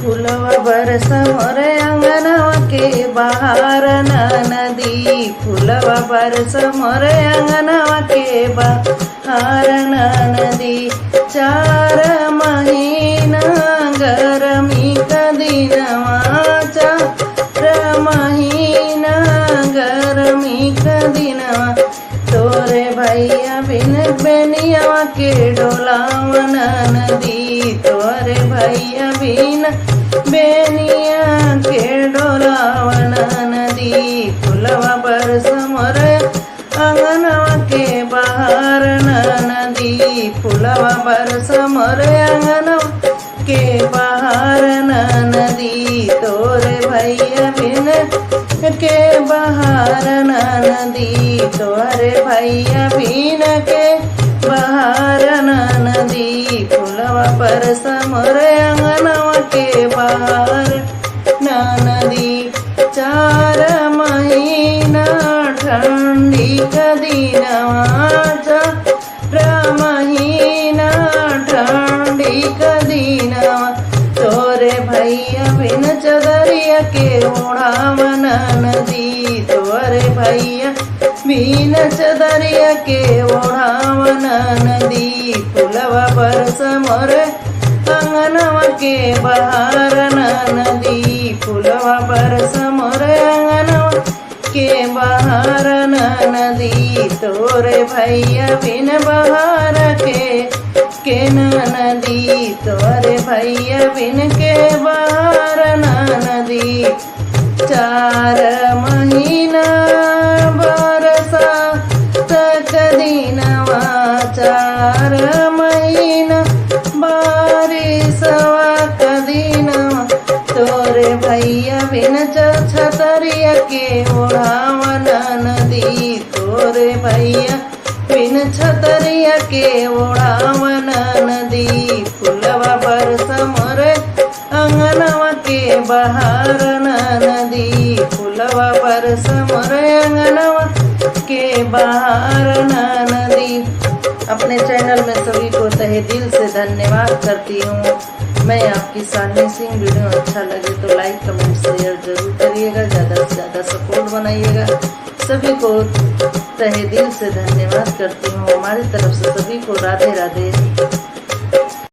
फूलवा बरस मोरे अंगनवा के बहार नदी। फूलवा बरस मोरे अंगनवा के बहार नदी। 4 महीना गरमी का दिनवा, 4 महीना गरमी का दिनवा। तोरे भैया बिन बेनिया के डोलावन नदी। तोरे भैया बिन बेनिया के डोलावन नदी। फुलवा बरस मोरे अंगनवा के बहार नदी। फुलवा बरस मोरे अंगनवा के बहार नदी। तोरे भैया बिन के बहार नदी। तोरे भैया बिन के बहार नदी। फुलवा बरस मोरे अंगनवा के बहार नदी। 4 महीना ठंडी का दिनवा, 4 महीना ठंडी का दिनवा। तोरे भैया बिन चदरिया के ओढ़ावन नदी। तोरे भैया बिन चदरिया के ओढ़ावन नदी। फुलवा बरस मोरे अंगनवा के बहार नदी। फुलवा बरस मोरे अंगनवा के बहार नदी। तोरे भैया बिन बहार के नदी। तोरे भैया बिन के बहार नदी। 4 महीना बरसा तक दिनवा, 4 महीना बारिशवा का दिनवा। तोरे भैया बिन छतरिया के ओढ़ावन नदी। तोरे भैया बिन छतरिया के ओढ़ावन नदी। फुलवा बरस मोरे अंगनवा के बहार नदी। फुलवा बरस मोरे अंगनवा के बहार नदी। अपने चैनल में सभी को तहे दिल से धन्यवाद करती हूँ। मैं आपकी सान्वी सिंह। वीडियो अच्छा लगे तो लाइक कमेंट शेयर जरूर करिएगा। ज़्यादा से ज़्यादा सपोर्ट बनाइएगा। सभी को तहे दिल से धन्यवाद करती हूँ। हमारी तरफ से सभी को राधे राधे।